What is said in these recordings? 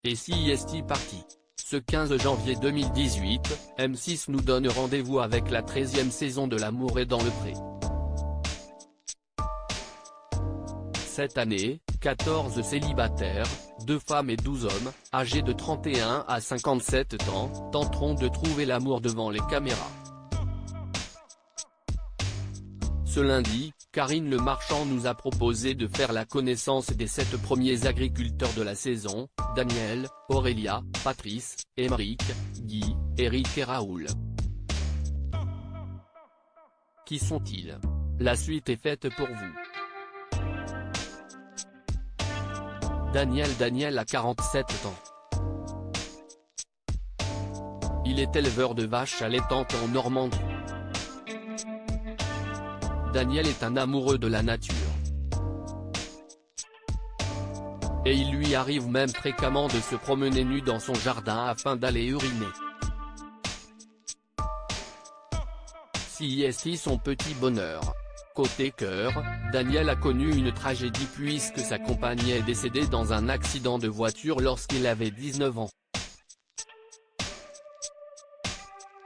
Et si est parti? Ce 15 janvier 2018, M6 nous donne rendez-vous avec la 13e saison de L'amour est dans le pré. Cette année, 14 célibataires, 2 femmes et 12 hommes, âgés de 31 à 57 ans, tenteront de trouver l'amour devant les caméras. Ce lundi, Karine Le Marchand nous a proposé de faire la connaissance des 7 premiers agriculteurs de la saison, Daniel, Aurélia, Patrice, Émeric, Guy, Eric et Raoul. Qui sont-ils? La suite est faite pour vous. Daniel a 47 ans. Il est éleveur de vaches allaitantes en Normandie. Daniel est un amoureux de la nature. Et il lui arrive même fréquemment de se promener nu dans son jardin afin d'aller uriner. Si est son petit bonheur. Côté cœur, Daniel a connu une tragédie puisque sa compagne est décédée dans un accident de voiture lorsqu'il avait 19 ans.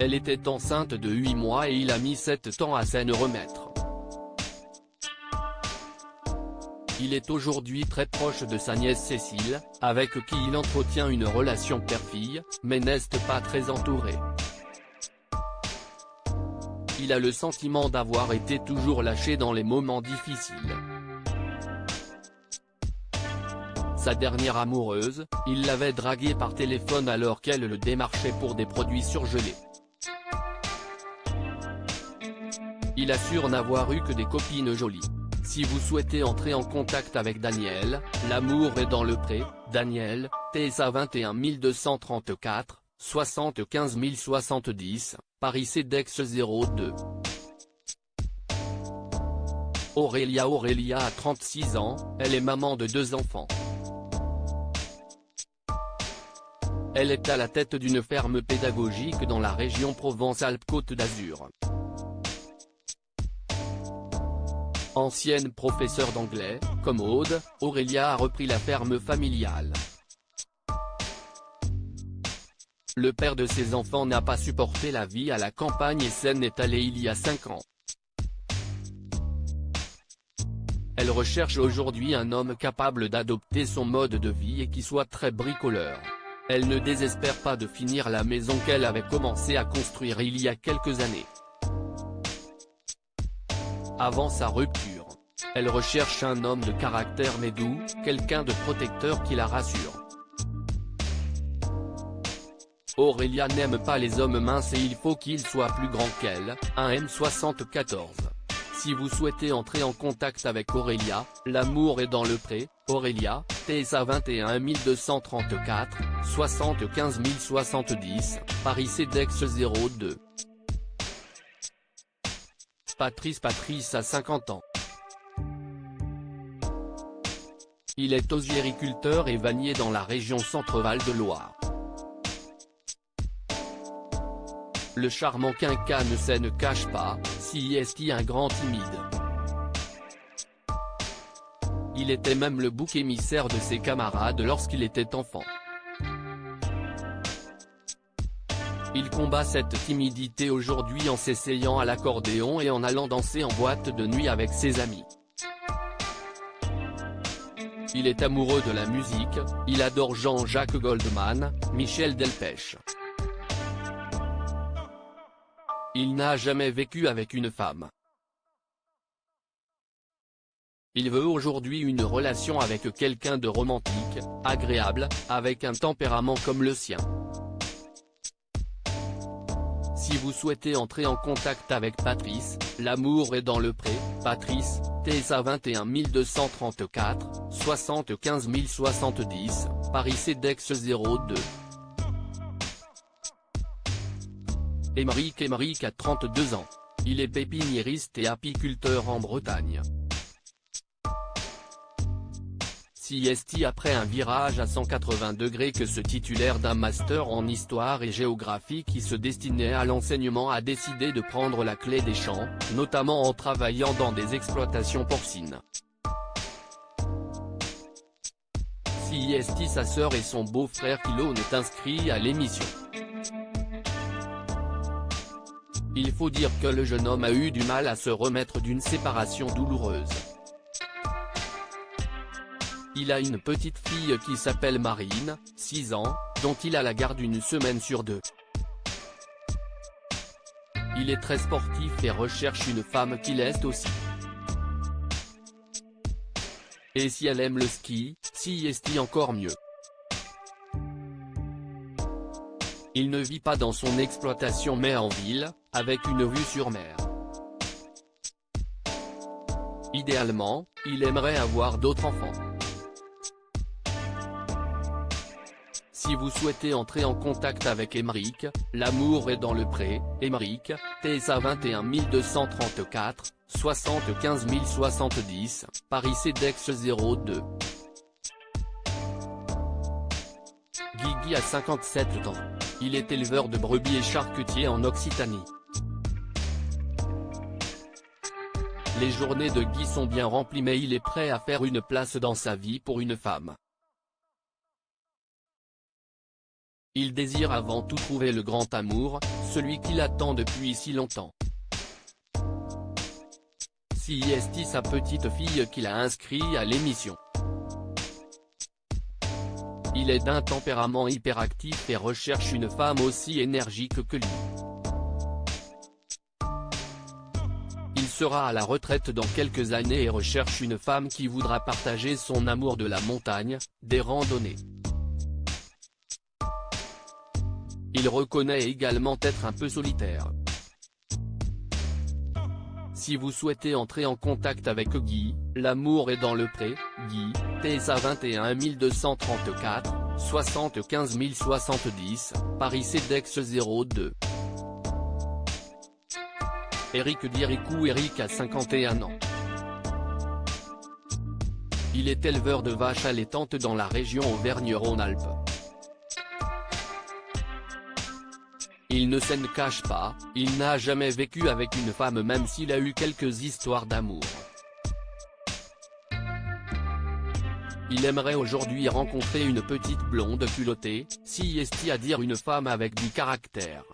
Elle était enceinte de 8 mois et il a mis 7 ans à s'en remettre. Il est aujourd'hui très proche de sa nièce Cécile, avec qui il entretient une relation père-fille, mais n'est pas très entouré. Il a le sentiment d'avoir été toujours lâché dans les moments difficiles. Sa dernière amoureuse, il l'avait draguée par téléphone alors qu'elle le démarchait pour des produits surgelés. Il assure n'avoir eu que des copines jolies. Si vous souhaitez entrer en contact avec Daniel, L'amour est dans le pré, Daniel, TSA 21 234, 75 070, Paris CEDEX 02. Aurélia a 36 ans, elle est maman de 2 enfants. Elle est à la tête d'une ferme pédagogique dans la région Provence-Alpes-Côte d'Azur. Ancienne professeure d'anglais, comme Aude, Aurélia a repris la ferme familiale. Le père de ses enfants n'a pas supporté la vie à la campagne et s'en est allé il y a 5 ans. Elle recherche aujourd'hui un homme capable d'adopter son mode de vie et qui soit très bricoleur. Elle ne désespère pas de finir la maison qu'elle avait commencé à construire il y a quelques années. Avant sa rupture, elle recherche un homme de caractère mais doux, quelqu'un de protecteur qui la rassure. Aurélia n'aime pas les hommes minces et il faut qu'il soit plus grand qu'elle, un M74. Si vous souhaitez entrer en contact avec Aurélia, L'amour est dans le pré, Aurélia, TSA 21 234, 75 070, Paris CEDEX 02. Patrice a 50 ans. Il est osiériculteur et vannier dans la région Centre-Val de Loire. Le charmant quinca ne cache pas, si est un grand timide. Il était même le bouc émissaire de ses camarades lorsqu'il était enfant. Il combat cette timidité aujourd'hui en s'essayant à l'accordéon et en allant danser en boîte de nuit avec ses amis. Il est amoureux de la musique, il adore Jean-Jacques Goldman, Michel Delpech. Il n'a jamais vécu avec une femme. Il veut aujourd'hui une relation avec quelqu'un de romantique, agréable, avec un tempérament comme le sien. Si vous souhaitez entrer en contact avec Patrice, L'amour est dans le pré, Patrice, TSA 21 234, 75 070, Paris CEDEX 02. Émeric a 32 ans. Il est pépiniériste et apiculteur en Bretagne. Si est après un virage à 180 degrés que ce titulaire d'un master en histoire et géographie qui se destinait à l'enseignement a décidé de prendre la clé des champs, notamment en travaillant dans des exploitations porcines. Si est sa sœur et son beau-frère qui l'ont inscrit à l'émission. Il faut dire que le jeune homme a eu du mal à se remettre d'une séparation douloureuse. Il a une petite fille qui s'appelle Marine, 6 ans, dont il a la garde une semaine sur 2. Il est très sportif et recherche une femme qui l'est aussi. Et si elle aime le ski, si est encore mieux. Il ne vit pas dans son exploitation mais en ville, avec une vue sur mer. Idéalement, il aimerait avoir d'autres enfants. Si vous souhaitez entrer en contact avec Émeric, l'amour est dans le pré, Émeric, TSA 21 234, 75 070, Paris CEDEX 02. Guigui a 57 ans. Il est éleveur de brebis et charcutier en Occitanie. Les journées de Guy sont bien remplies mais il est prêt à faire une place dans sa vie pour une femme. Il désire avant tout trouver le grand amour, celui qu'il attend depuis si longtemps. Si est sa petite fille qu'il a inscrit à l'émission. Il est d'un tempérament hyperactif et recherche une femme aussi énergique que lui. Il sera à la retraite dans quelques années et recherche une femme qui voudra partager son amour de la montagne, des randonnées. Il reconnaît également être un peu solitaire. Si vous souhaitez entrer en contact avec Guy, l'amour est dans le pré, Guy, TSA 21 234, 75 070, Paris CEDEX 02. Éric Diericou. Éric a 51 ans. Il est éleveur de vaches allaitantes dans la région Auvergne-Rhône-Alpes. Il ne s'en cache pas, il n'a jamais vécu avec une femme même s'il a eu quelques histoires d'amour. Il aimerait aujourd'hui rencontrer une petite blonde culottée, si est à dire une femme avec du caractère.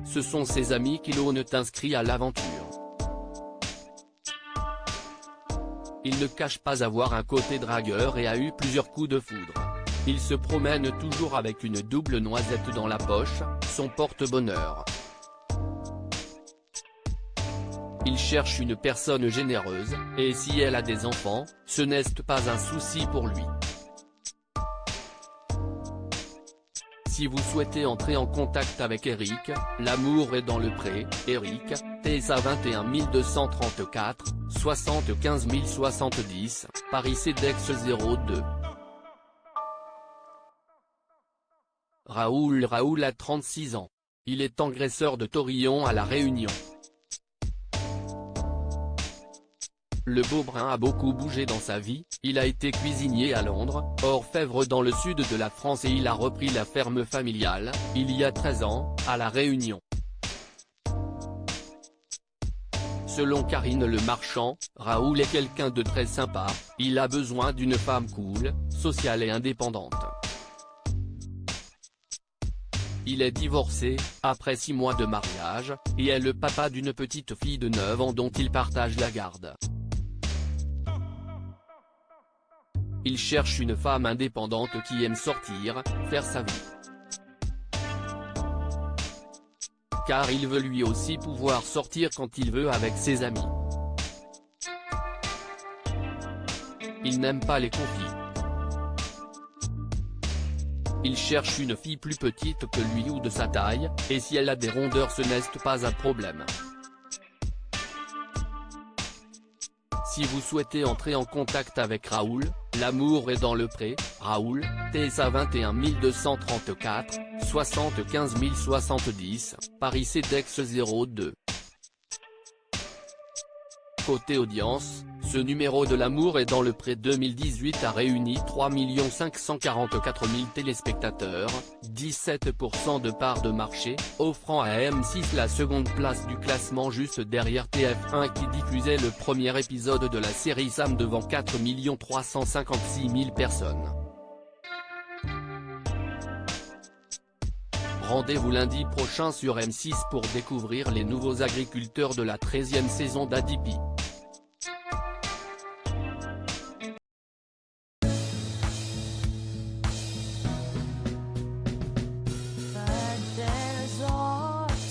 Ce sont ses amis qui l'ont inscrit à l'aventure. Il ne cache pas avoir un côté dragueur et a eu plusieurs coups de foudre. Il se promène toujours avec une double noisette dans la poche, son porte-bonheur. Il cherche une personne généreuse, et si elle a des enfants, ce n'est pas un souci pour lui. Si vous souhaitez entrer en contact avec Éric, l'amour est dans le pré, Éric, TSA 21 234, 75 070, Paris CEDEX 02. Raoul a 36 ans. Il est engraisseur de taurillons à La Réunion. Le Beaubrun a beaucoup bougé dans sa vie, il a été cuisinier à Londres, orfèvre dans le sud de la France et il a repris la ferme familiale, il y a 13 ans, à La Réunion. Selon Karine Le Marchand, Raoul est quelqu'un de très sympa, il a besoin d'une femme cool, sociale et indépendante. Il est divorcé, après 6 mois de mariage, et est le papa d'une petite fille de 9 ans dont il partage la garde. Il cherche une femme indépendante qui aime sortir, faire sa vie. Car il veut lui aussi pouvoir sortir quand il veut avec ses amis. Il n'aime pas les conflits. Il cherche une fille plus petite que lui ou de sa taille, et si elle a des rondeurs ce n'est pas un problème. Si vous souhaitez entrer en contact avec Raoul, l'amour est dans le pré, Raoul, TSA 21 234, 75 070, Paris CEDEX 02. Côté audience, Ce numéro de L'amour est dans le pré 2018 a réuni 3 544 000 téléspectateurs, 17% de part de marché, offrant à M6 la seconde place du classement juste derrière TF1 qui diffusait le premier épisode de la série Sam devant 4 356 000 personnes. Rendez-vous lundi prochain sur M6 pour découvrir les nouveaux agriculteurs de la 13e saison d'Adipi.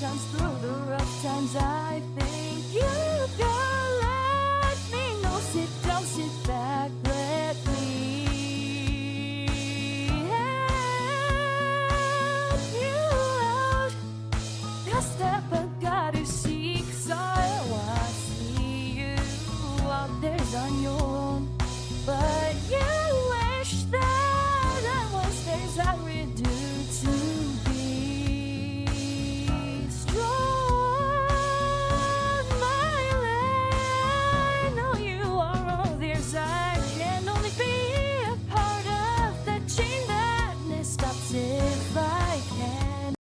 Times through the rough times, I think you got